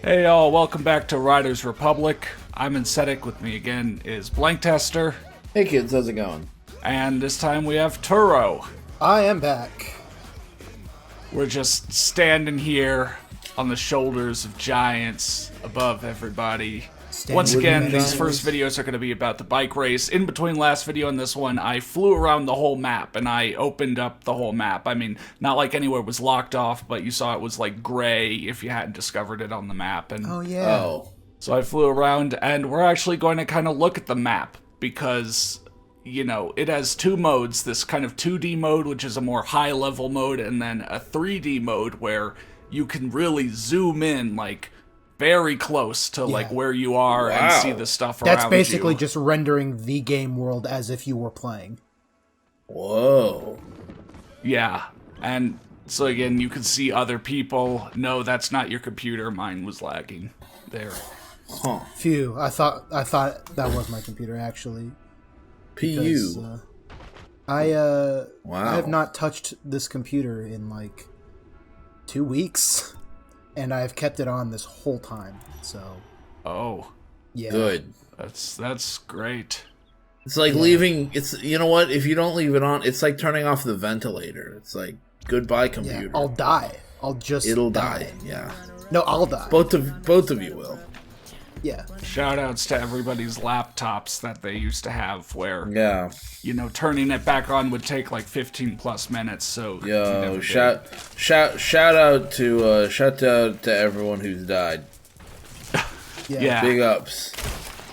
Hey y'all, welcome back to Riders Republic. I'm Insetic, with me again is Blank Tester, Hey kids, how's it going? and this time we have Turo. I am back. We're just standing here on the shoulders of giants above everybody. Once again, these first videos are going to be about the bike race. In between last video and this one, I flew around the whole map, and I opened up the whole map. I mean, not like anywhere was locked off, but you saw it was like gray if you hadn't discovered it on the map. And Oh, yeah. so I flew around, and we're actually going to kind of look at the map, because, you know, it has two modes. This kind of 2D mode, which is a more high-level mode, and then a 3D mode where you can really zoom in, like, very close to like where you are and see the stuff around you. That's basically just rendering the game world as if you were playing. Whoa. Yeah, and so again, you can see other people. No, that's not your computer. Mine was lagging there. Huh. Phew, I thought that was my computer actually. PU. I Wow. have not touched this computer in like 2 weeks. And I've kept it on this whole time, so... Oh. Yeah. Good. That's great. It's like leaving, you know what, if you don't leave it on, it's like turning off the ventilator. It's like, goodbye computer. Yeah, I'll die. It'll die, yeah. No, I'll die. Both of you will. Yeah. Shoutouts to everybody's laptops that they used to have where, Yeah. you know, turning it back on would take like 15 plus minutes, so... Yo, shout out to everyone who's died. Yeah. Big ups.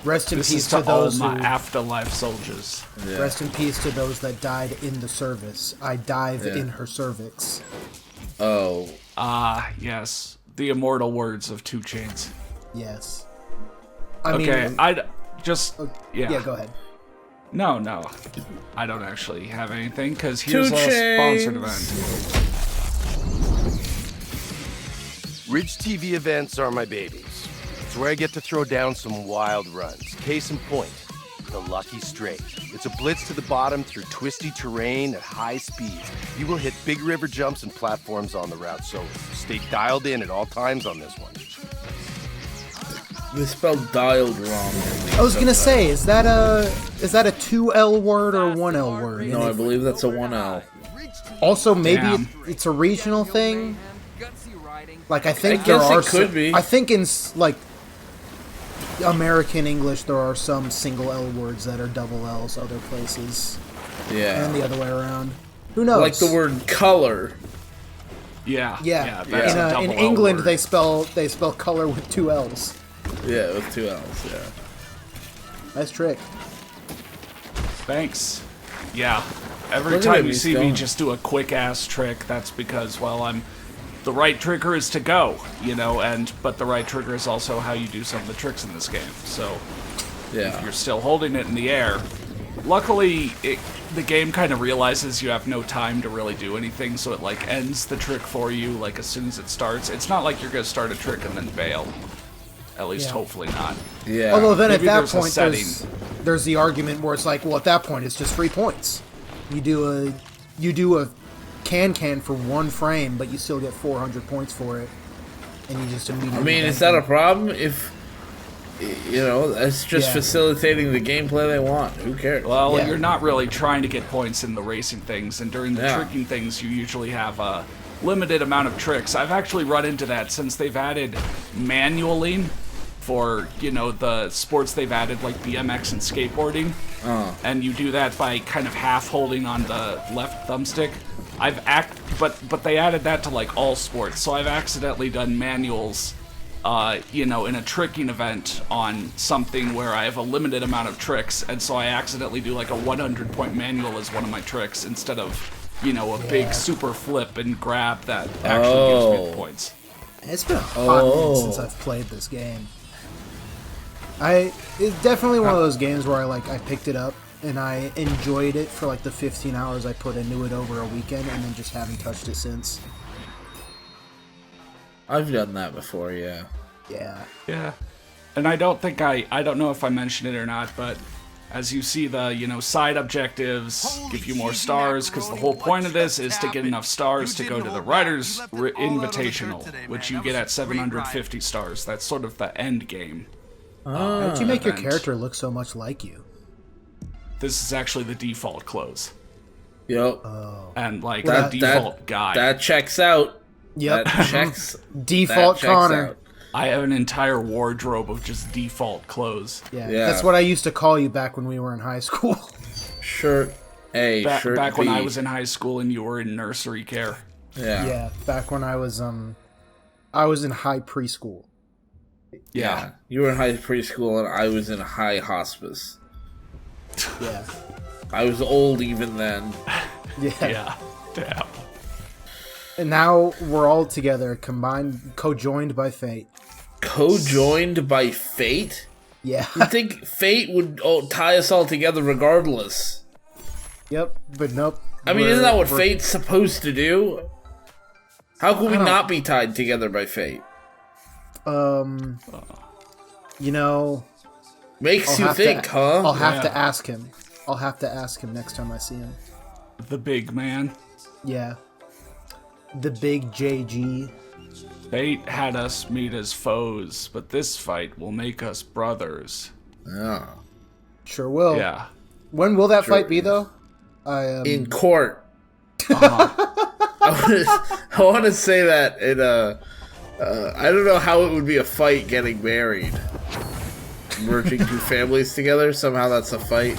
Rest in This peace is to to those all my who... afterlife soldiers. Yeah. Rest in peace to those that died in the service. I dive in her cervix. Oh. Yes. The immortal words of 2 Chainz. Yes. Okay, I'd just... Yeah, go ahead. No. I don't actually have anything, because here's 2 a sponsored Chainz. event. Ridge TV events are my babies. It's where I get to throw down some wild runs. Case in point, the Lucky Straight. It's a blitz to the bottom through twisty terrain at high speeds. You will hit big river jumps and platforms on the route, so stay dialed in at all times on this one. They spelled dialed wrong. I was gonna say, is that a 2L word or 1L word? No, I believe that's a 1L. Also, maybe Damn. it's a regional thing. Like I think I there guess are it could be. I think in like American English there are some single L words that are double L's other places, Yeah. and the other way around. Who knows? Like the word color. Yeah. Yeah. That's a double In L England word. they spell color with 2 L's. Yeah, with 2 L's, yeah. Nice trick. Thanks. Yeah. Every Look at time him, you he's see me going. just do a quick-ass trick, that's because, well, the right trigger is to go, you know, but the right trigger is also how you do some of the tricks in this game. So if Yeah. you're still holding it in the air, luckily the game kind of realizes you have no time to really do anything, so it like ends the trick for you like as soon as it starts. It's not like you're going to start a trick and then bail. At least hopefully not. Yeah. Although then Maybe at that there's a point setting. there's the argument where it's like, well, at that point it's just 3 points. You do a can for 1 frame, but you still get 400 points for it, and you just immediately. I mean, is that a problem? If, you know, that's just facilitating the gameplay they want. Who cares? Well, Yeah. you're not really trying to get points in the racing things, and during the Yeah. tricking things, you usually have a limited amount of tricks. I've actually run into that since they've added manualing for, you know, the sports they've added, like BMX and skateboarding. And you do that by kind of half holding on the left thumbstick. But they added that to like all sports, so I've accidentally done manuals, you know, in a tricking event on something where I have a limited amount of tricks, and so I accidentally do like a 100-point manual as one of my tricks instead of, you know, a big super flip and grab that actually gives me the points. It's been a hot minute since I've played this game. It's definitely one of those games where I picked it up and I enjoyed it for like the 15 hours I put into it over a weekend, and then just haven't touched it since. I've done that before, yeah. Yeah. Yeah. And I don't think I don't know if I mentioned it or not, but as you see the, side objectives give you more stars, because the whole point of this is to get enough stars to go to the Riders Invitational, which you get at 750 stars. That's sort of the end game. How did you make your event. character look so much like you? This is actually the default clothes. Yep. And, like, That- the default guy. That checks out. Yep. That checks. Default that checks Connor. out. I have an entire wardrobe of just default clothes. Yeah, Yeah. that's what I used to call you back when we were in high school. Shirt A, shirt Back B. when I was in high school and you were in nursery care. Yeah. Yeah, back when I was in high preschool. Yeah. You were in high preschool and I was in high hospice. Yeah. I was old even then. Yeah. Yeah. Damn. And now we're all together, combined, co-joined by fate. Co-joined by fate? Yeah. I think fate would tie us all together regardless. Yep, but nope. I mean, isn't that what fate's supposed to do? How could we don't- not be tied together by fate? You know, Makes you think, huh? I'll have to Yeah. ask him. I'll have to ask him next time I see him. The big man. Yeah. The big JG. Fate had us meet as foes, but this fight will make us brothers. Yeah. Sure will. Yeah. When will that fight be, though? In court. I want to say that in I don't know how it would be a fight getting married. Merging two families together, somehow that's a fight.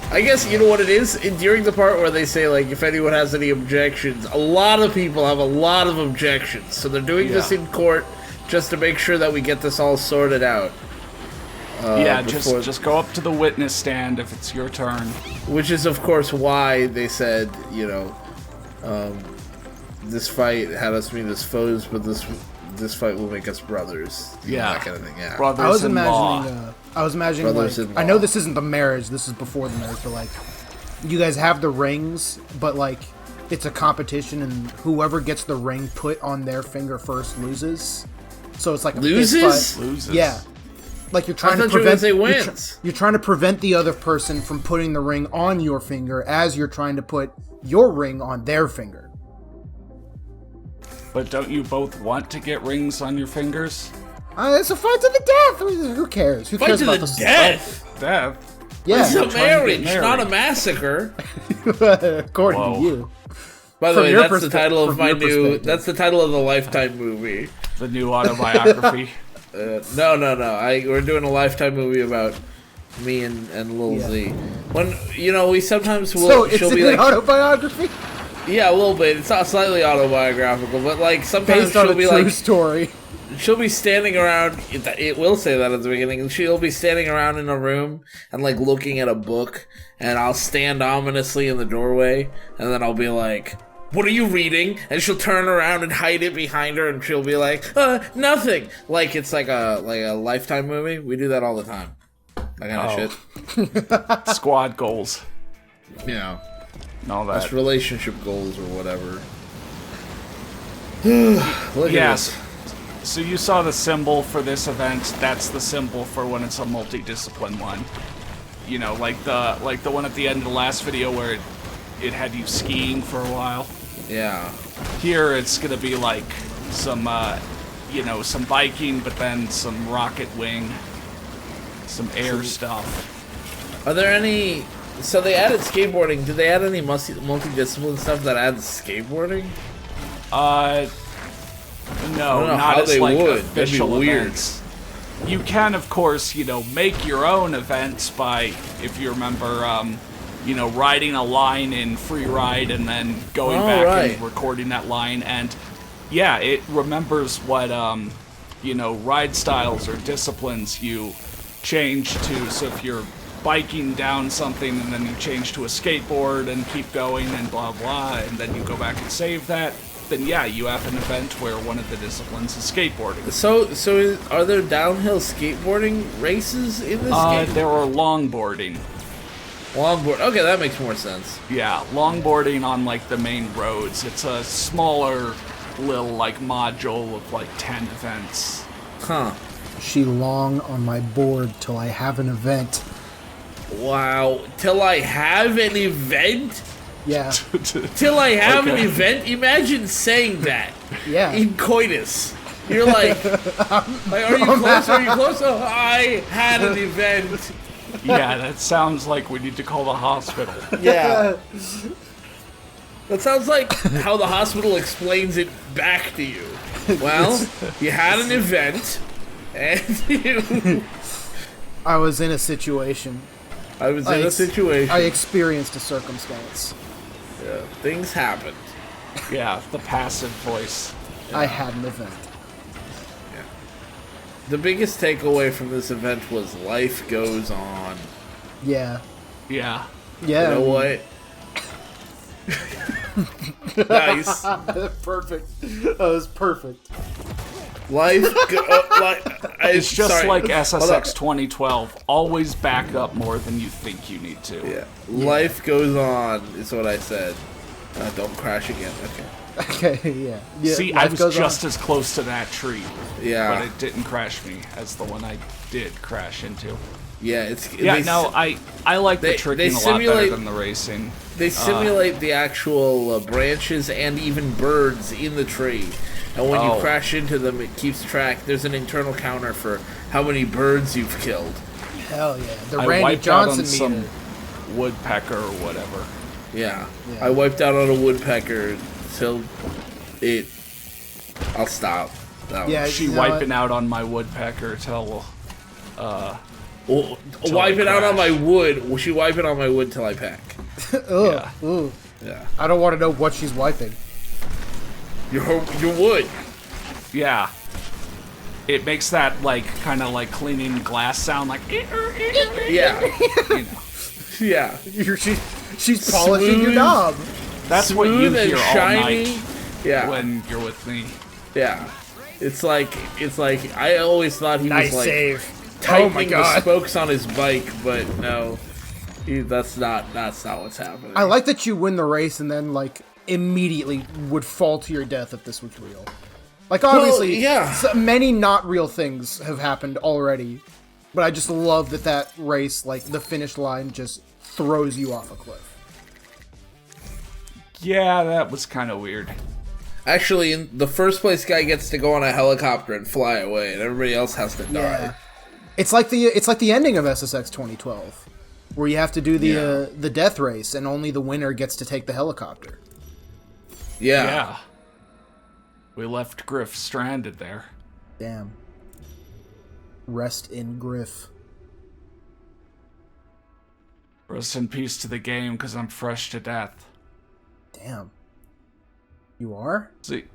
I guess, you know what it is? During the part where they say, like, if anyone has any objections, a lot of people have a lot of objections. So they're doing this Yeah. in court just to make sure that we get this all sorted out. Yeah, before- just go up to the witness stand if it's your turn. Which is, of course, why they said, this fight had us meet as foes, but this fight will make us brothers. Yeah. That kind of thing, yeah. Brothers I was in law. imagining. I was imagining. Brothers-in-law. Like, I know this isn't the marriage. This is before the marriage, but like, you guys have the rings, but like, it's a competition, and whoever gets the ring put on their finger first loses. So it's like a fist Loses? fight. Loses. Yeah. Like you're trying to thought you were gonna prevent. say you're tr- wins. You're trying to prevent the other person from putting the ring on your finger as you're trying to put your ring on their finger. But don't you both want to get rings on your fingers? It's a fight to the death. I mean, who cares? Who Fight cares to about the this? death! Death. Yeah, It's a trying to get marriage, married. not a massacre. according Whoa. to you. By the From way, your that's the title of from my your new. perspective. That's the title of the Lifetime movie. The new autobiography. No. We're doing a Lifetime movie about me and Lil Yeah. Z. When we sometimes will. So it's she'll an be like, autobiography yeah, a little bit. It's not slightly autobiographical, but like sometimes based on she'll a be true like, story. she'll be standing around. It will say that at the beginning. And she'll be standing around in a room and like looking at a book, and I'll stand ominously in the doorway, and then I'll be like, "What are you reading?" And she'll turn around and hide it behind her, and she'll be like, "Nothing." Like it's like a Lifetime movie. We do that all the time. That kind of shit. Squad goals. And And all that's that. relationship goals or whatever. Look at Yes. this. So you saw the symbol for this event. That's the symbol for when it's a multidiscipline one. Like the one at the end of the last video where it had you skiing for a while. Yeah. Here it's gonna be like some some biking, but then some rocket wing, some air stuff. Are there any? So they added skateboarding. Did they add any multi-discipline stuff that adds skateboarding? No, know not how as they like would. That'd be official weird. events. You can, of course, make your own events by, if you remember, riding a line in free ride and then going back right. and recording that line. And yeah, it remembers what ride styles or disciplines you change to. So if you're biking down something and then you change to a skateboard and keep going and blah blah, and then you go back and save that, then yeah, you have an event where one of the disciplines is skateboarding. So are there downhill skateboarding races in this game? There are longboarding. Longboard. Okay, that makes more sense. Yeah, longboarding on like the main roads. It's a smaller little like module of like 10 events. Huh. She long on my board till I have an event. Wow. Till I have an event? Yeah. Till I have an Okay. event? Imagine saying that Yeah. in coitus. You're like, are you close? Are you close? Oh, I had an event. Yeah, that sounds like we need to call the hospital. Yeah. That sounds like how the hospital explains it back to you. Well, you had an event, and you... I was in a situation. I was in a situation. I experienced a circumstance. Yeah, things happened. Yeah, the passive voice. I had an event. The biggest takeaway from this event was life goes on. Yeah. Yeah. Yeah. You know what? Nice. Perfect. That was perfect. It's just sorry. like Hold on. SSX 2012. Always back up more than you think you need to. Yeah. Life goes on is what I said. Don't crash again. Okay. Okay, yeah. Yeah, See, I life was goes on. just as close to that tree, Yeah. but it didn't crash me as the one I did crash into. Yeah, it's... Yeah, they, no, I like the they tricking a lot simulate- better than the racing. They simulate the actual branches and even birds in the tree. And when you Oh. crash into them, it keeps track. There's an internal counter for how many birds you've killed. Hell yeah. The I Randy wiped Johnson out on some meter. woodpecker or whatever. Yeah. Yeah. I wiped out on a woodpecker till it... I'll stop. That Yeah, She you know wiping out on my woodpecker till wipe it out on my crash. wood. Well, she wipe it on my wood till I pack. Ugh, Yeah. ooh. Yeah. I don't want to know what she's wiping. Your wood. yeah. It makes that like kind of like cleaning glass sound like Yeah. you know. Yeah. She's polishing your Smooth. knob. That's what you Smooth and hear all shiny. night Yeah. when you're with me. Yeah. It's like I always thought he Nice was like save. tightening Oh my the god. spokes on his bike, but no. That's not what's happening. I like that you win the race and then, like, immediately would fall to your death if this was real. Like, obviously, yeah. many not real things have happened already, but I just love that race, like, the finish line just throws you off a cliff. Yeah, that was kind of weird. Actually, in the first place guy gets to go on a helicopter and fly away, and everybody else has to die. Yeah. It's like the ending of SSX 2012, where you have to do the death race, and only the winner gets to take the helicopter. Yeah. We left Griff stranded there. Damn. Rest in Griff. Rest in peace to the game, because I'm fresh to death. Damn. You are? See.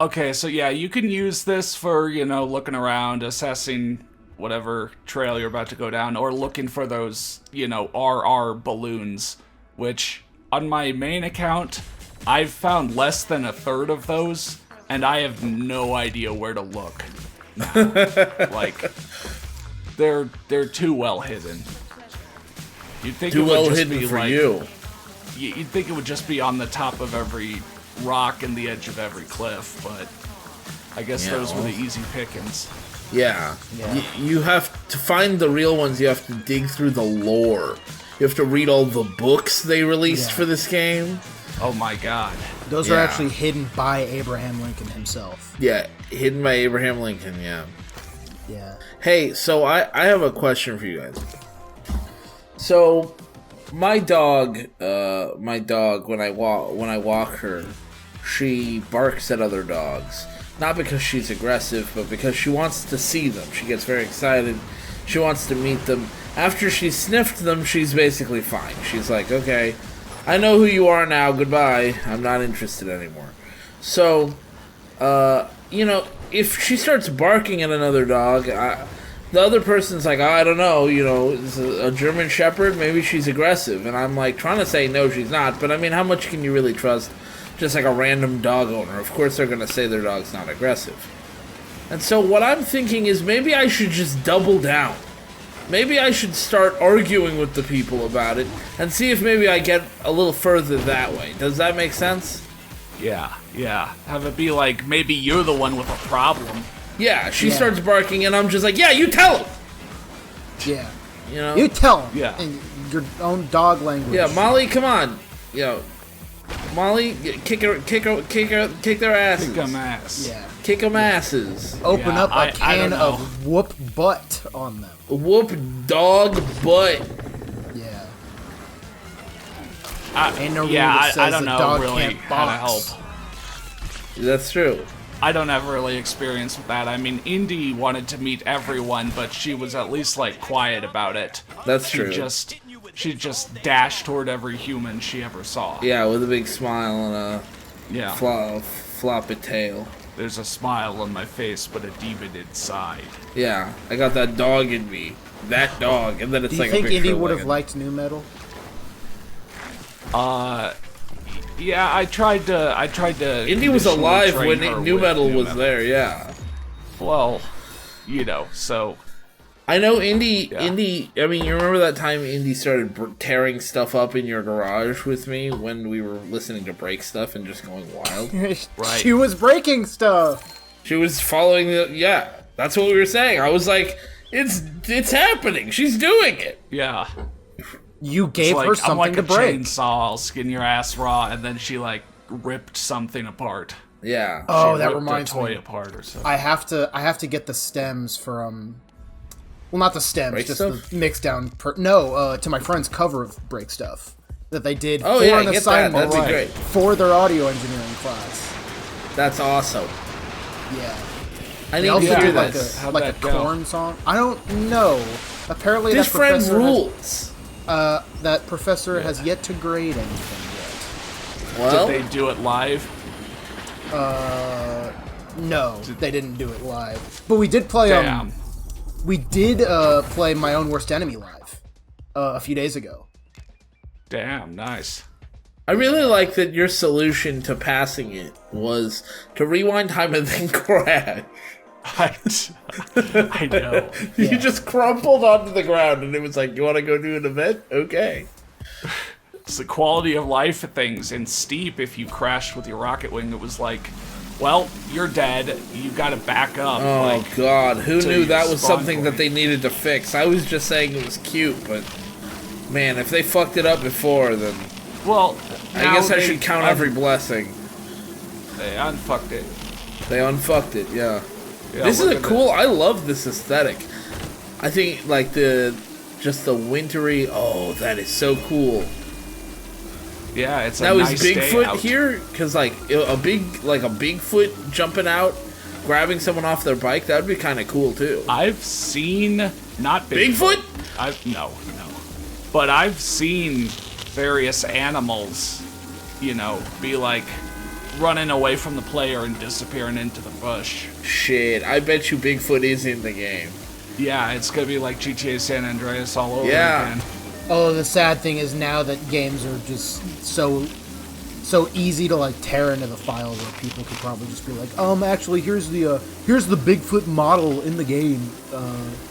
Okay, so yeah, you can use this for, looking around, assessing whatever trail you're about to go down, or looking for those, RR balloons, which, on my main account, I've found less than a third of those, and I have no idea where to look. Like, they're too well hidden. You'd think Too it would well just hidden be for like, you. You'd think it would just be on the top of every rock and the edge of every cliff, but I guess Yeah, those were the well. easy pickings. Yeah. You have to find the real ones. You have to dig through the lore. You have to read all the books they released Yeah. for this game. Oh my god. Those are Yeah. actually hidden by Abraham Lincoln himself. Yeah, hidden by Abraham Lincoln. Yeah. Yeah. Hey, so I have a question for you guys. So, my dog, when I walk her, she barks at other dogs. Not because she's aggressive, but because she wants to see them. She gets very excited. She wants to meet them. After she's sniffed them, she's basically fine. She's like, okay, I know who you are now. Goodbye. I'm not interested anymore. So, if she starts barking at another dog, the other person's like, I don't know, it's a German Shepherd, maybe she's aggressive. And I'm like, trying to say, no, she's not. But I mean, how much can you really trust just like a random dog owner? Of course they're going to say their dog's not aggressive. And so what I'm thinking is maybe I should just double down. Maybe I should start arguing with the people about it and see if maybe I get a little further that way. Does that make sense? Yeah. Have it be like, maybe you're the one with a problem. Yeah, she Yeah. starts barking and I'm just like, yeah, you tell him! Yeah. You know? You tell them Yeah. in your own dog language. Yeah, Molly, come on. Yo, Molly, kick their asses. Kick 'em ass. Yeah. Kick 'em asses. Open Yeah, up a I can don't know. of whoop butt on them. Whoop dog butt. Yeah. I, Ain't no rule yeah, that I says don't a know dog really can't how to help. box. That's true. I don't have really experience with that. I mean, Indy wanted to meet everyone, but she was at least like quiet about it. That's She true. she just dashed toward every human she ever saw. Yeah, with a big smile and a Yeah. floppy tail. There's a smile on my face, but a demon inside. Yeah, I got that dog in me. That dog, and then it's Do you like think a picture Indy of, would like, have liked new metal? Yeah, I tried to. Indy was conditionally alive train when her New with Metal nu was metal. there. Yeah. Well, you know, so I know Indy. Yeah. Indy. I mean, you remember that time Indy started tearing stuff up in your garage with me when we were listening to break stuff and just going wild. Right. She was breaking stuff. She was following the. Yeah, that's what we were saying. I was like, it's happening. She's doing it. yeah. You It's gave like, her I'm something like to a break. chainsaw, I'll skin your ass raw, and then she like ripped something apart. Yeah. Oh, She that ripped reminds a toy me. apart or something. I have to get the stems for well, not the stems, Break just Stuff? the mix down. To my friend's cover of Break Stuff that they did Oh for yeah, an get that. assignment That'd be great. for their audio engineering class. That's awesome. Yeah. I They need also to hear did like this. How'd a that go? corn song. I don't know. Apparently, This that friend professor rules. that professor has yet to grade anything Well, Did they do it live? yet. No, they didn't do it live. But we did play. Damn. We did play My Own Worst Enemy live a few days ago. Damn, nice. I really like that your solution to passing it was to rewind time and then crash. I know. You just crumpled onto the ground and it was like, you want to go do an event? Okay. It's the quality of life of things. In Steep, if you crashed with your rocket wing, it was like, well, you're dead. You got to back up. Oh like, god, who till knew your that was spawn something point. that they needed to fix? I was just saying it was cute, but man, if they fucked it up before, then well, I now guess I they should count every blessing. They unfucked it. They unfucked it, yeah. Yeah, This is look a at cool. I love this aesthetic. I think like the wintry. Oh, that is so cool. Yeah, it's a Now nice is day Bigfoot out. here? Because like a Bigfoot jumping out, grabbing someone off their bike. That would be kind of cool too. I've seen not Bigfoot? No. But I've seen various animals, you know, be like running away from the player and disappearing into the bush. Shit, I bet you Bigfoot is in the game. Yeah, it's gonna be like GTA San Andreas all over Yeah. again. Oh, the sad thing is now that games are just so easy to like tear into the file where people could probably just be like, actually here's the Bigfoot model in the game.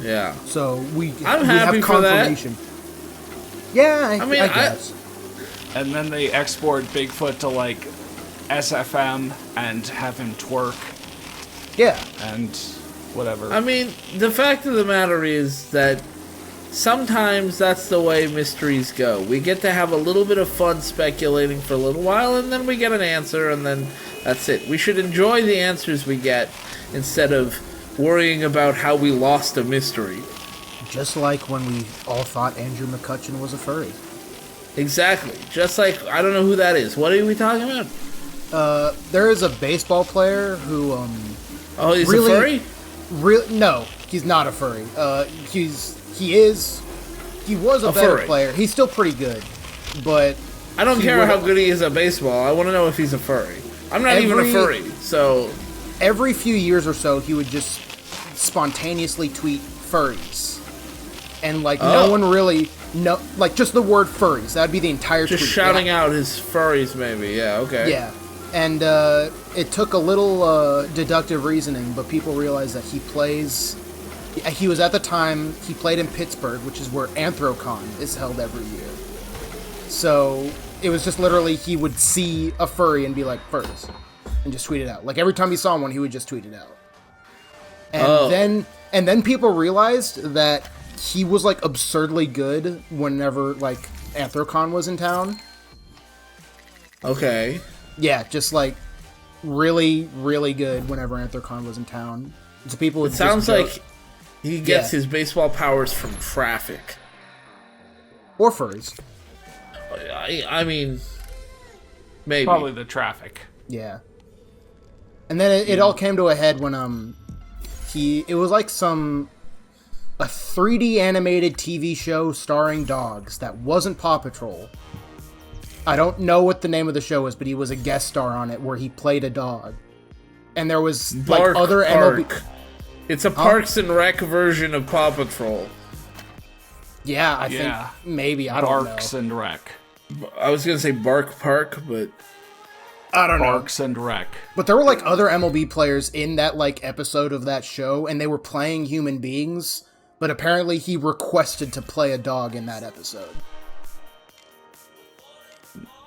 Yeah. So we I'm we happy have for that. confirmation. Yeah, I mean, I guess. And then they export Bigfoot to like SFM and have him twerk Yeah. and whatever. I mean, the fact of the matter is that sometimes that's the way mysteries go. We get to have a little bit of fun speculating for a little while, and then we get an answer, and then that's it. We should enjoy the answers we get instead of worrying about how we lost a mystery. Just like when we all thought Andrew McCutcheon was a furry. Exactly. Just like, I don't know who that is. What are we talking about? There is a baseball player who Oh, he's really- a furry? no, he's not a furry. He was a better furry. player. He's still pretty good, but I don't he care would- how good he is at baseball. I want to know if he's a furry. I'm not even a Every- furry, so... every few years or so he would just spontaneously tweet furries. And like no Oh. one really like just the word furries. That'd be the entire Just tweet. shouting Yeah. out his furries, maybe. Yeah, okay. Yeah. And it took a little deductive reasoning, but people realized that he was at the time, he played in Pittsburgh, which is where Anthrocon is held every year. So it was just literally he would see a furry and be like, furries, and just tweet it out. Like every time he saw one, he would just tweet it out. And Oh. then people realized that he was like absurdly good whenever like Anthrocon was in town. Okay. Yeah, just like really, really good whenever Anthrocon was in town. So people would It sounds just like he gets his baseball powers from traffic. or furs. I mean, maybe. Probably the traffic. Yeah. And then it all came to a head when it was like a 3D animated TV show starring dogs that wasn't Paw Patrol. I don't know what the name of the show is, but he was a guest star on it where he played a dog. And there was like other MLB. It's a Parks and Rec version of Paw Patrol. Yeah, I think maybe. I don't know. Parks and Rec. I was gonna say Bark Park, but I don't know. Parks and Rec. But there were like other MLB players in that like episode of that show, and they were playing human beings. But apparently, he requested to play a dog in that episode.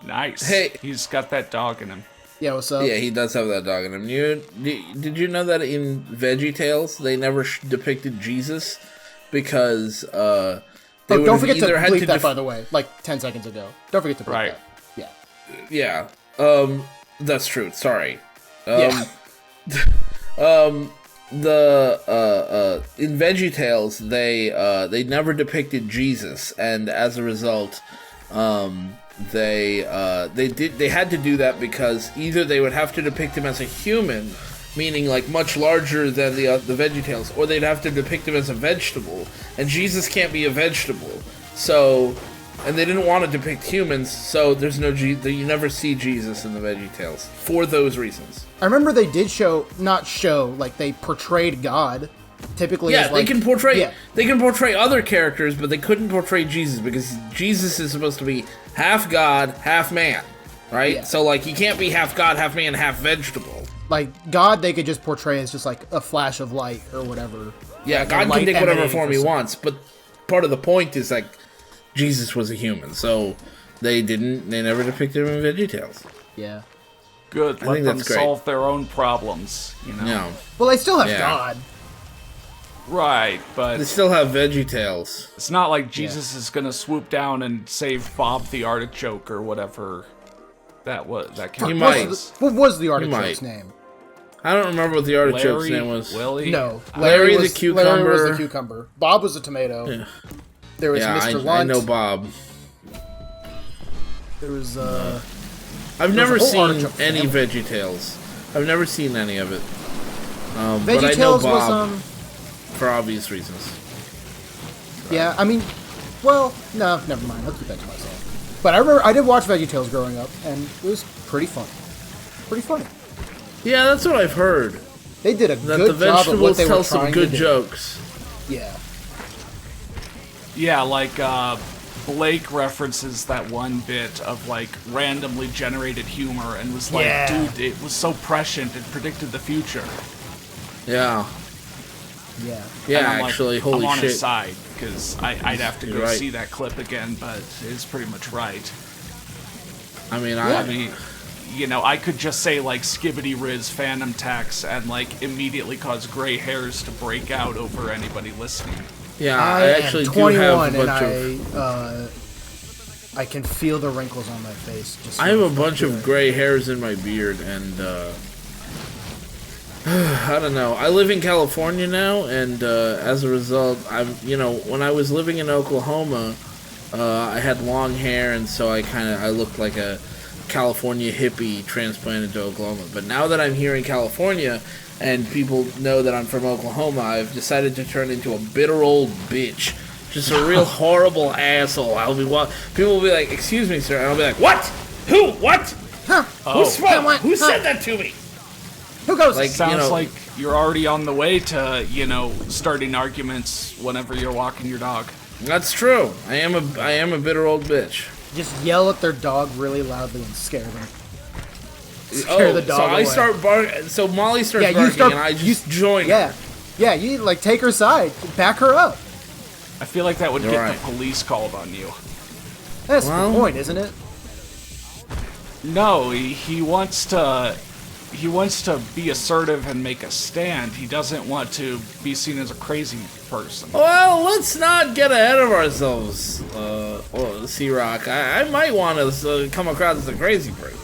Nice. Hey. He's got that dog in him. Yeah, what's up? yeah, he does have that dog in him. Did you know that in Veggie Tales they never depicted Jesus because they don't forget to either bleep that, by the way, like 10 seconds ago. Don't forget to bleep Right. that. Yeah. That's true. Sorry. Yeah. In Veggie Tales they never depicted Jesus, and as a result, they had to do that because either they would have to depict him as a human, meaning like much larger than the Veggie Tales, or they'd have to depict him as a vegetable, and Jesus can't be a vegetable. So, and they didn't want to depict humans, so there's no you never see Jesus in the Veggie Tales for those reasons. I remember they did like they portrayed God. Typically, Yeah, as, like, they can portray yeah. they can portray other characters, but they couldn't portray Jesus because Jesus is supposed to be half God, half man, right? Yeah. So like he can't be half God, half man, half vegetable. Like God, they could just portray as just like a flash of light or whatever. Yeah, Like, God light can take whatever emanating form from he some- wants, but part of the point is like Jesus was a human, so they never depicted him in Veggie Tales. Yeah. Good. I Let think them that's great. solve their own problems. You know. No, Well, they still have Yeah. God. Right, but they still have Veggie Tales. it's not like Jesus is gonna swoop down and save Bob the Artichoke or whatever that character He might. was. What was the artichoke's might. name? I don't remember what the artichoke's Larry, name was. Willie. No, Larry the Larry was cucumber. the cucumber. Bob was a tomato. Yeah. There was Yeah, Mr. I Lunt. know Bob. There was I've never a whole seen artichoke any family. Veggie Tales. I've never seen any of it. But Veggie I know Tales Bob was for obvious reasons. yeah. I mean, well, no, never mind. I'll keep that to myself. But I remember I did watch Veggie Tales growing up, and it was pretty fun. Pretty funny. Yeah, that's what I've heard. They did a That good the job of what vegetables they were tell some trying good to do. jokes. Yeah. Yeah, like Blake references that one bit of like randomly generated humor and was like, Yeah. dude, it was so prescient, it predicted the future. Yeah. Yeah. Yeah, And I'm like, actually, holy I'm on shit. his side because I'd have to You're go right. see that clip again, but it's pretty much right. I mean, I mean, you know, I could just say like Skibbity Riz Phantom Tax and like immediately cause gray hairs to break out over anybody listening. yeah, I I actually am do have 21 a bunch and of. I can feel the wrinkles on my face. Just I have a bunch of gray hairs in my beard, and I don't know. I live in California now, and as a result, when I was living in Oklahoma, I had long hair, and so I looked like a California hippie transplanted to Oklahoma. But now that I'm here in California, and people know that I'm from Oklahoma, I've decided to turn into a bitter old bitch. Just a real horrible asshole. People will be like, "Excuse me, sir," and I'll be like, "What? Who? What? Huh. Who spoke? Huh. Who said that to me?" Who goes? Like, Sounds like you're already on the way to, you know, starting arguments whenever you're walking your dog. That's true. I am a bitter old bitch. just yell at their dog really loudly and scare them. Scare the dog so away. I start barking. So Molly starts Yeah, barking, you start. and I just join. Yeah, her. yeah. You like take her side, back her up. I feel like that would You're get right. the police called on you. That's Well- the point, isn't it? No, he wants to he wants to be assertive and make a stand. He doesn't want to be seen as a crazy person. Well, let's not get ahead of ourselves, C-Rock. I might want to come across as a crazy person.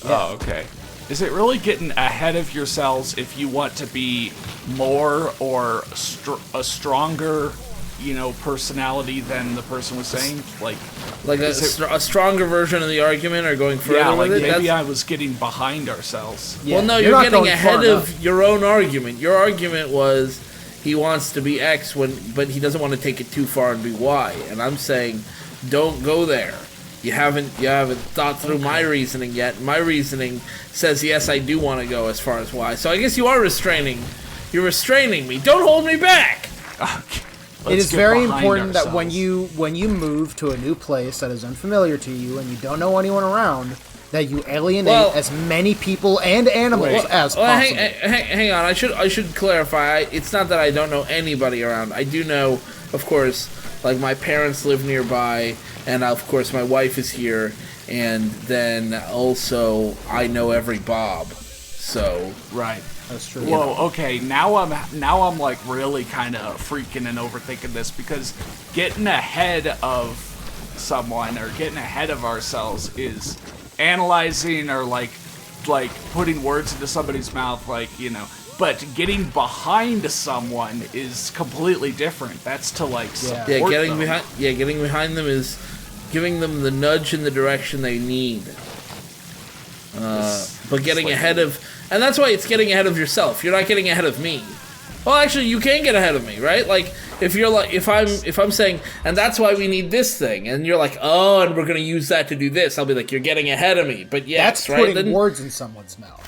Yeah. Oh, okay. Is it really getting ahead of yourselves if you want to be more or a stronger, personality than the person was saying? Like a stronger version of the argument, or going further yeah, with it? Maybe I was getting behind ourselves. Yeah. Well, no, you're getting ahead of your own argument. Your argument was he wants to be X but he doesn't want to take it too far and be Y. And I'm saying, don't go there. You haven't thought through my reasoning yet. My reasoning says yes, I do want to go as far as Y. So I guess you are restraining. You're restraining me. Don't hold me back. Okay. It is very important that when you move to a new place that is unfamiliar to you and you don't know anyone around, that you alienate as many people and animals as possible. Hang on. I should clarify. It's not that I don't know anybody around. I do know, of course, like my parents live nearby, and of course my wife is here, and then also I know every Bob. So right. That's true. Whoa, okay, now I'm like really kind of freaking and overthinking this, because getting ahead of someone or getting ahead of ourselves is analyzing or like putting words into somebody's mouth, but getting behind someone is completely different. That's to support getting them. getting behind them is giving them the nudge in the direction they need. But getting ahead of, and that's why it's getting ahead of yourself. You're not getting ahead of me. Well, actually, you can get ahead of me, right? Like if I'm saying, and that's why we need this thing, and you're like, oh, and we're gonna use that to do this. I'll be like, you're getting ahead of me. But yes, that's putting words in someone's mouth.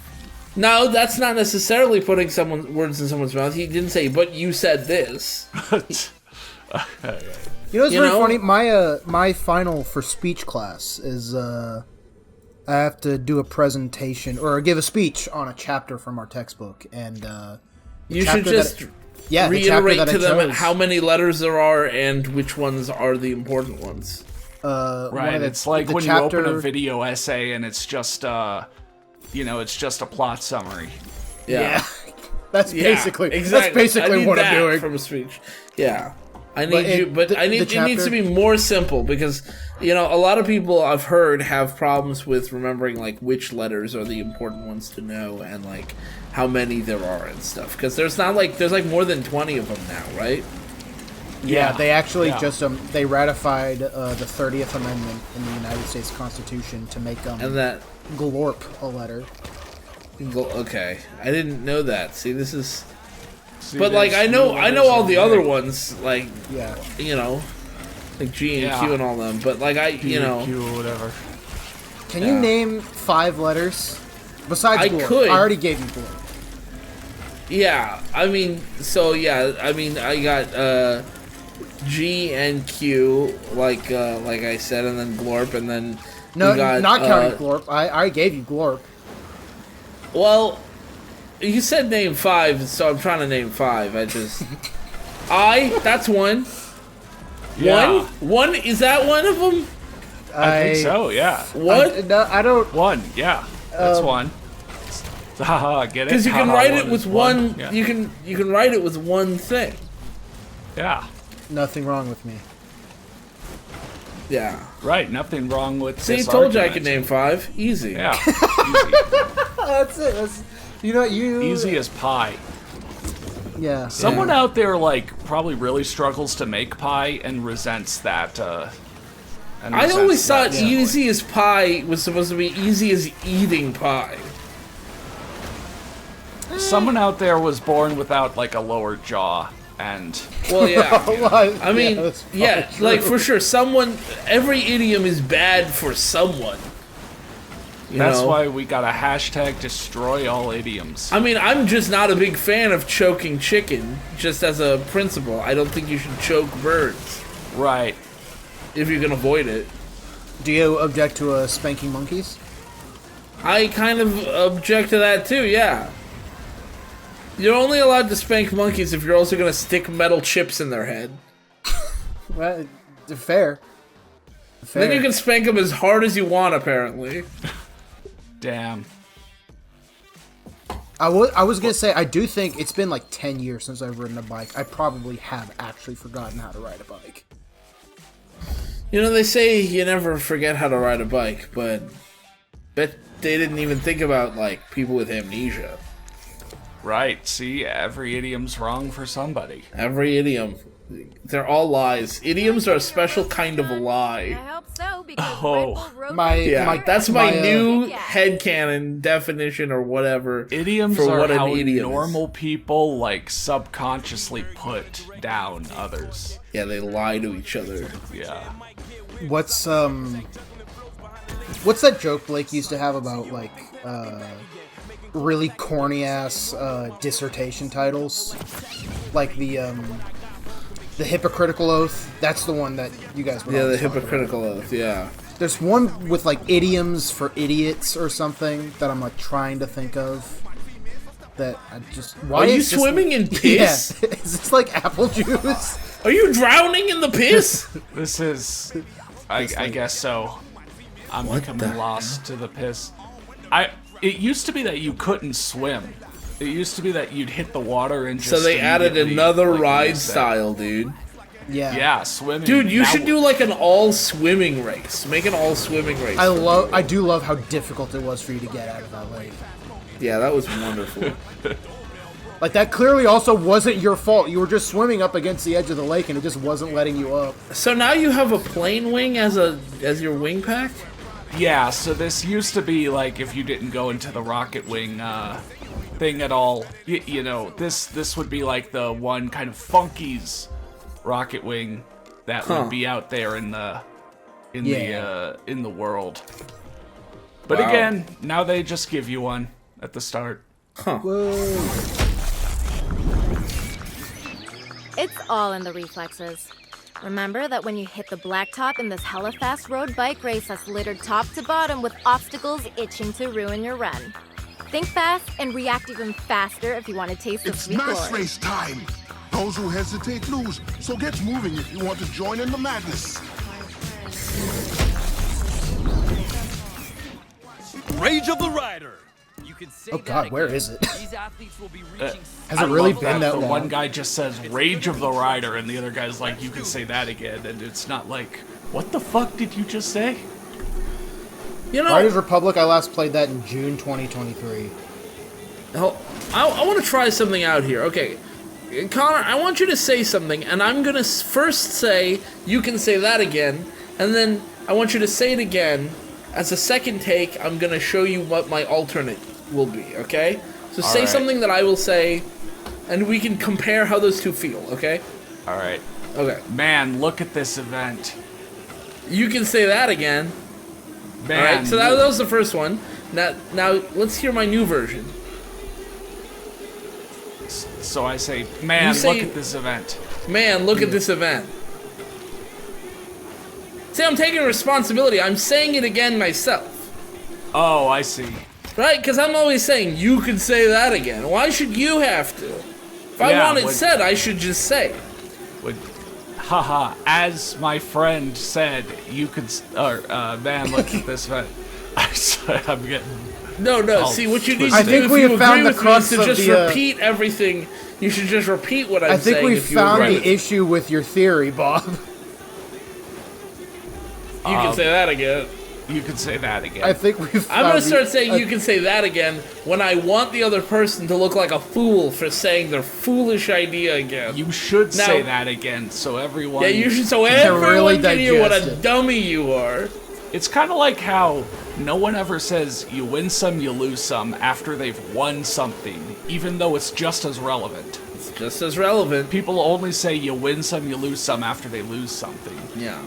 No, that's not necessarily putting words in someone's mouth. He didn't say, but you said this. It's very funny. My final for speech class is I have to do a presentation or give a speech on a chapter from our textbook, and you should just reiterate to them how many letters there are and which ones are the important ones. Right, it's like when you open a video essay and it's just it's just a plot summary. Yeah. That's basically what I'm doing from a speech. Yeah. It needs to be more simple, because a lot of people I've heard have problems with remembering which letters are the important ones to know, and how many there are and stuff, because there's more than 20 of them now, right? Yeah, they actually just they ratified the 30th Amendment in the United States Constitution to make and that glorp a letter. Okay, I didn't know that. See, this is. But I know all the other ones, like G and Q and all them. But Q or whatever. Can you name 5 letters besides I glorp? could. I already gave you glorp. Yeah, I got G and Q, like I said, and then glorp, and then not counting glorp. I gave you glorp. Well. You said name 5, so I'm trying to name 5. That's one. Yeah. One? Is that one of them? I think so, yeah. What? I don't... One, yeah. That's one. Haha, get it? Because you can write it with one... Yeah. You can write it with one thing. Yeah. Nothing wrong with me. Yeah. Right, nothing wrong with See, this told you I argument. could name 5. Easy. Yeah. Easy. That's it. Easy as pie. Yeah. Someone out there probably really struggles to make pie and resents that. I always thought easy as pie was supposed to be easy as eating pie. Someone out there was born without a lower jaw, and well, yeah. I mean, for sure. Every idiom is bad for someone. That's why we got a hashtag destroy all idioms. I mean, I'm just not a big fan of choking chicken, just as a principle. I don't think you should choke birds. Right. If you can avoid it. Do you object to spanking monkeys? I kind of object to that too, yeah. You're only allowed to spank monkeys if you're also going to stick metal chips in their head. Well, fair. Then you can spank them as hard as you want, apparently. Damn. I was gonna say, I do think it's been like 10 years since I've ridden a bike. I probably have actually forgotten how to ride a bike. You know, they say you never forget how to ride a bike, but bet they didn't even think about, like, people with amnesia. Right, see, every idiom's wrong for somebody. Every idiom. They're all lies. Idioms are a special kind of a lie. I hope so, because Oh, Red Bull Road Yeah, my- that's my my, new headcanon definition or whatever. Idioms for are what an how idiom is. normal people, like, subconsciously put down others. Yeah, they lie to each other. Yeah. What's that joke Blake used to have about, like, really corny ass dissertation titles? Like the hypocritical oath. That's the one that you guys were Yeah, the always talking hypocritical oath, yeah. about. There's one with like idioms for idiots or something that I'm like trying to think of. That I just. Why Are you is this- swimming in piss? Yeah. Is this like apple juice? Are you drowning in the piss? This is... I guess so. I'm What becoming the lost to the piss. It used to be that you couldn't swim. It used to be that you'd hit the water and just So they added immediately, another like, ride lose that. style, dude. Yeah. Yeah, swimming. Dude, you Now- should do like an all swimming race. Make an all swimming race. I do love how difficult it was for you to get out of that lake. Yeah, that was wonderful. Like that clearly also wasn't your fault. You were just swimming up against the edge of the lake and it just wasn't letting you up. So now you have a plane wing as your wing pack? Yeah, so this used to be like if you didn't go into the rocket wing thing at all. You know, this would be like the one kind of funky's rocket wing that would be out there in the world. But Wow. again, now they just give you one at the start. It's all in the reflexes. Remember that when you hit the blacktop in this hella fast road bike race that's littered top to bottom with obstacles itching to ruin your run. Think fast and react even faster if you want to taste the It's sweet nice glory. race time. Those who hesitate lose, so get moving if you want to join in the madness. Rage of the Rider. You can say Oh god, where is it? These athletes will be reaching Has it really been that the long? one guy just says "Rage of the Rider" and the other guy's like, "You can say that again," and it's not like, "What the fuck did you just say?" You know, Riders Republic, I last played that in June 2023. I want to try something out here. Okay, Connor, I want you to say something, and I'm going to first say, you can say that again, and then I want you to say it again. As a second take, I'm going to show you what my alternate will be, okay? So say right. something that I will say, and we can compare how those two feel, okay? All right, Okay. man, look at this event. You can say that again. Man, Alright, so that was the first one. Now let's hear my new version. so I say, man, You say- look at this event. Man, look at this event. See, I'm taking responsibility. I'm saying it again myself. Oh, I see. Right? Because I'm always saying, you could say that again. Why should you have to? If I Yeah, want it when- said, I should just say it. Would, haha, as my friend said, you could, man, look at this event. I'm getting, No, Oh, see, what you need to I do think if we you have agree found the with me is crux to of just the, repeat everything. You should just repeat what I'm I think saying we if you found agree the with me. issue with your theory, Bob. You can say that again. you could say that again. I think we found I'm gonna the- start saying you can say that again when I want the other person to look like a fool for saying their foolish idea again. You should Now- say that again, so everyone. Yeah, you should, so can everyone really can hear what a digest it. dummy you are. It's kind of like how no one ever says you win some, you lose some after they've won something, even though it's just as relevant. It's just as relevant. People only say you win some, you lose some after they lose something. Yeah.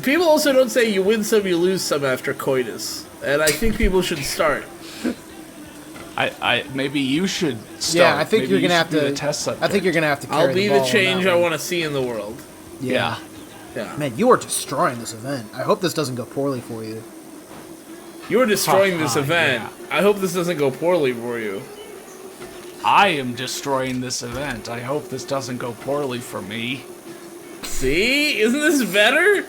People also don't say you win some, you lose some after coitus. And I think people should start. I maybe you should start. Yeah, I think Maybe you're you gonna have should be to. the test subject. I think you're gonna have to. Carry I'll be the the ball on change that I one. want to see in the world. Yeah. Yeah. Man, you are destroying this event. I hope this doesn't go poorly for you. You're destroying this Ha-ha, event. I hope this doesn't go poorly for you. I am destroying this event. I hope this doesn't go poorly for me. See? Isn't this better?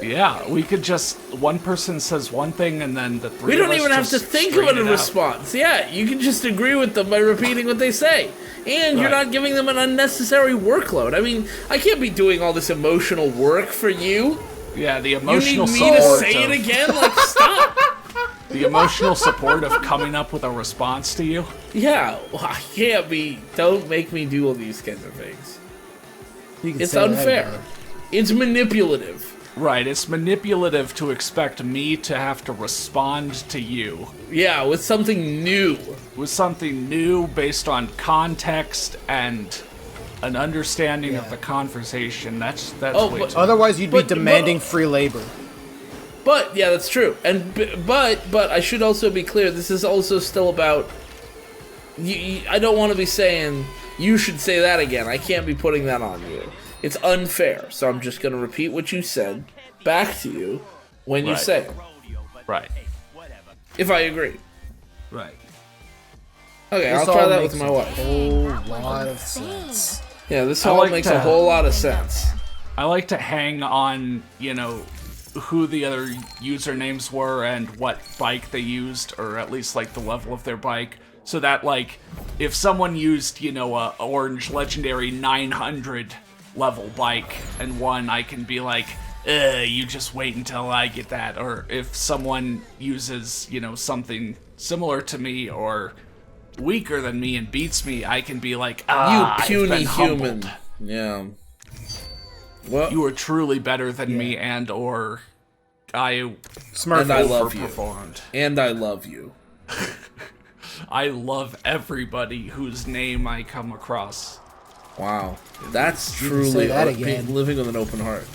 Yeah, we could just, one person says one thing and then the three We don't of us even have to just think of straighten a it out. response. Yeah, you can just agree with them by repeating what they say. And you're Right. not giving them an unnecessary workload. I mean, I can't be doing all this emotional work for you. Yeah, the You need emotional me support to say it of- again? Like, stop. The emotional support of coming up with a response to you. Yeah, well, I can't be. Don't make me do all these kinds of things. You can It's say that unfair. again. It's manipulative. Right, it's manipulative to expect me to have to respond to you Yeah, with something new. with something new based on context and an understanding of Yeah. the conversation. That's Oh, way but- too. Otherwise, you'd be But- demanding free labor. But yeah, that's true. And but I should also be clear. This is also still about. I don't want to be saying you should say that again. I can't be putting that on you. It's unfair. So I'm just gonna repeat what you said back to you when you Right. say it. Right, If I agree. right. Okay, This I'll try all that with makes my a wife. whole lot of sense. Yeah, this I all like makes to- a whole lot of sense. I like to hang on, who the other usernames were and what bike they used, or at least like the level of their bike, so that like if someone used, a orange legendary 900 level bike and won, I can be like, you just wait until I get that. Or if someone uses, something similar to me or weaker than me and beats me, I can be like, You I've puny been human. humbled. Yeah. Well, You are truly better than me, and or I Smurf. And I love you. overperformed. and I love you. I love everybody whose name I come across. Wow, that's can truly say that again. living with an open heart.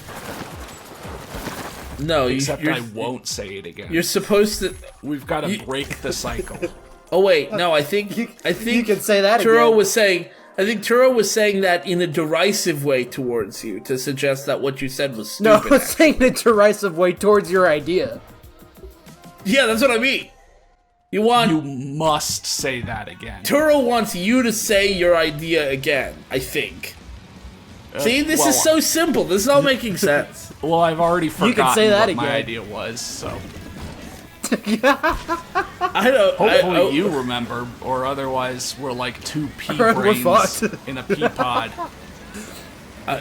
No, Except you're, I won't say it again. You're supposed to. We've got to you- break the cycle. Oh wait, no. I think You you can say that Turo again. was saying. I think Turo was saying that in a derisive way towards you to suggest that what you said was No, stupid. I was saying the derisive way towards your idea. Yeah, that's what I mean. You want You must say that again. Turo wants you to say your idea again. I think. See, this well- is so simple. This is all making sense. Well, I've already forgotten can say that what my again. idea was, so I don't. hopefully you remember, or otherwise we're like two pea We're brains fucked. in a pea pod.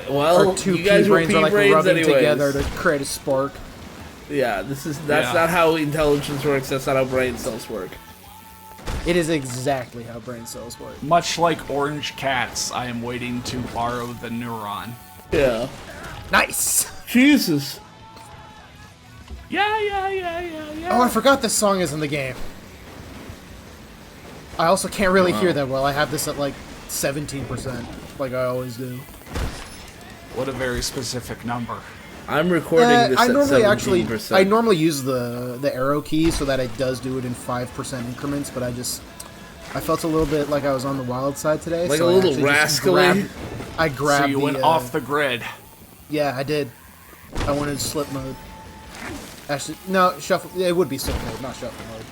Well, Our two you guys pea were brains pea are like brains rubbing anyways. together to create a spark. Yeah, that's Yeah. not how intelligence works. That's not how brain cells work. It is exactly how brain cells work. Much like orange cats, I am waiting to borrow the neuron. Yeah. Nice. Jesus. Yeah. Oh, I forgot this song is in the game. I also can't really hear that well. I have this at like 17%, like I always do. What a very specific number. I'm recording this I at normally 17%. I normally use the arrow key so that it does do it in 5% increments, but I felt a little bit like I was on the wild side today. Like so a I little actually just rascally? I grabbed So you went off the grid. Yeah, I did. I went in slip mode. Actually, no, shuffle. It would be slip mode, not shuffle mode.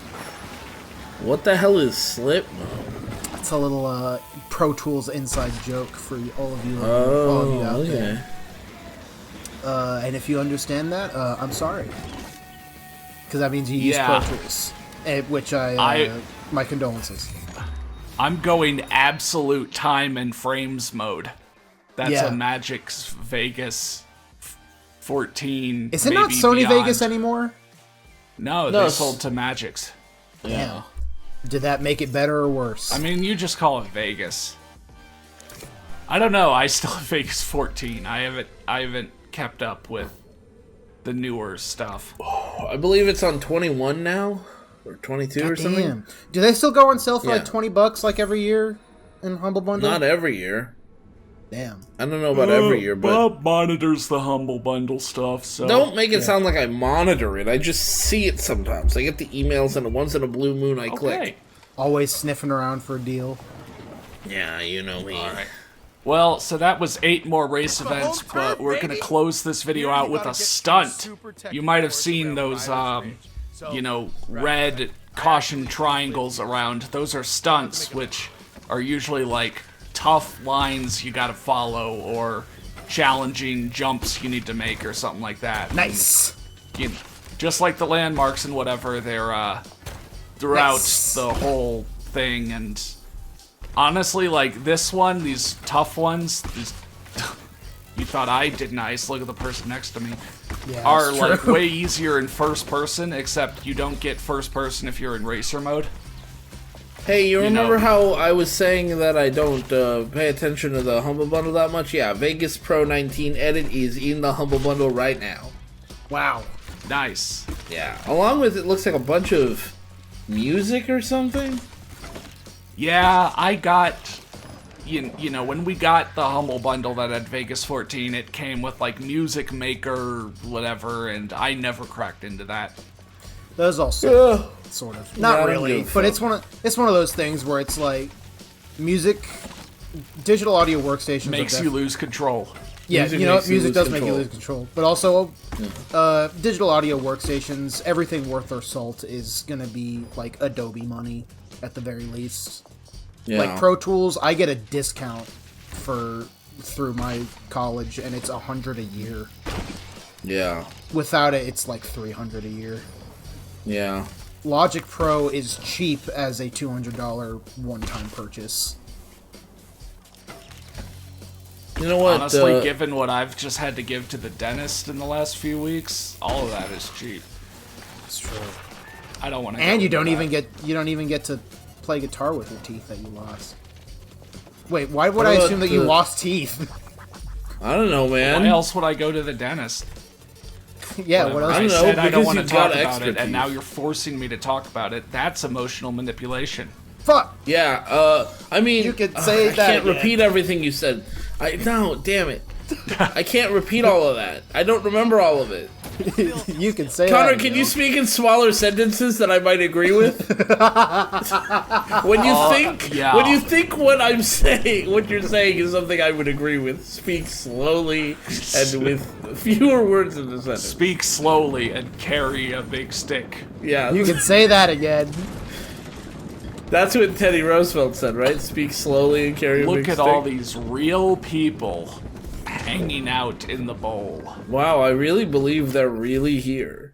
What the hell is slip mode? It's a little Pro Tools inside joke for all of you, all of you out okay. there. And if you understand that, I'm sorry. Because that means you use Yeah. Pro Tools. Which my condolences. I'm going absolute time and frames mode. That's Yeah. a Magic's Vegas 14. Is it not maybe Sony beyond. Vegas anymore? No, No, they it's- sold to Magic's. Yeah. Did that make it better or worse? I mean, you just call it Vegas. I don't know. I still have Vegas 14. I haven't kept up with the newer stuff. I believe it's on 21 now, or 22 or something. Damn. Do they still go on sale for Yeah. like $20 like every year in Humble Bundle? Not every year. Damn. I don't know about every year, but Bob monitors the Humble Bundle stuff, so don't make it sound like I monitor it. I just see it sometimes. I get the emails, and once in a blue moon, I okay. click. Always sniffing around for a deal. Yeah, you know me. All right. Well, so that was 8 more race events, but we're gonna close this video out with a stunt. You might have seen those, red caution triangles around. Those are stunts, which are usually like tough lines you gotta follow, or challenging jumps you need to make or something like that. Nice. Just like the landmarks and whatever, they're throughout Nice. the whole thing. And honestly, like this one, these tough ones, these you thought I did nice. Look at the person next to me. Yeah, Are that's like true. way easier in first person, except you don't get first person if you're in racer mode. Hey, you know. remember how I was saying that I don't pay attention to the Humble Bundle that much? Yeah, Vegas Pro 19 Edit is in the Humble Bundle right now. Wow. Nice. Yeah, along with it looks like a bunch of music or something. Yeah, I got, you know, when we got the Humble Bundle that had Vegas 14, it came with, like, Music Maker, whatever, and I never cracked into that. That is also sort of Yeah, I not don't really, give a but fuck. it's one of those things where it's like music, digital audio workstations Makes are you lose control. Yeah, Music you know, makes you music lose does make you control. lose control, but also digital audio workstations, everything worth their salt is gonna be like Adobe money at the very least. Yeah. Like Pro Tools, I get a discount through my college, and it's $100 a year. Yeah. Without it, it's like $300 a year. Yeah. Logic Pro is cheap as a $200 one-time purchase. You know what? Honestly, given what I've just had to give to the dentist in the last few weeks, all of that is cheap. It's true. I don't want to. And you don't even get to play guitar with your teeth that you lost. Wait, why would What I about assume that you the- lost teeth? I don't know, man. Why else would I go to the dentist? Yeah, Whatever. what else? I I don't know, said I don't because want to you've got talk about extra it, and teeth. now you're forcing me to talk about it. That's emotional manipulation. Fuck! Yeah, I mean, You could say I that can't again. repeat everything you said. No, damn it. I can't repeat all of that. I don't remember all of it. You can say Connor, that. can you speak in smaller sentences that I might agree with? yeah. When you think what I'm saying, what you're saying is something I would agree with, speak slowly and with fewer words in the sentence. Speak slowly and carry a big stick. Yeah, You can say that again. that's what Teddy Roosevelt said, right? Speak slowly and carry a Look big at stick. all these real people hanging out in the bowl. Wow, I really believe they're really here.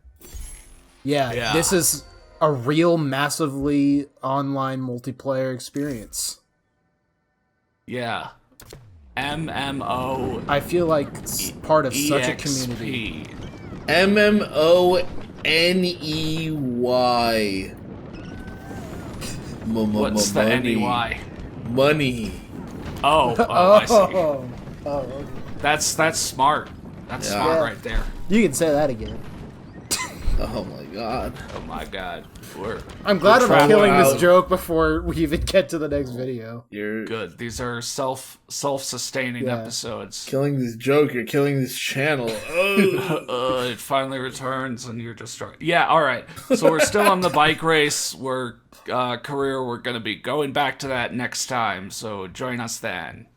Yeah, Yeah. this is a real massively online multiplayer experience. Yeah. MMO I feel like it's part of such a community. EXP. MMONEY. What's the NEY? Money. Oh, I see. Oh, okay. That's smart. That's Yeah. smart Yeah. right there. You can say that again. Oh my god. Oh my god. I'm glad We're I'm killing traveling this out. joke before we even get to the next video. You're Good. These are self-sustaining Yeah. episodes. killing this joke, you're killing this channel. Oh. It finally returns and you're just yeah, all right. So we're still on the bike race. We're gonna be going back to that next time. So join us then.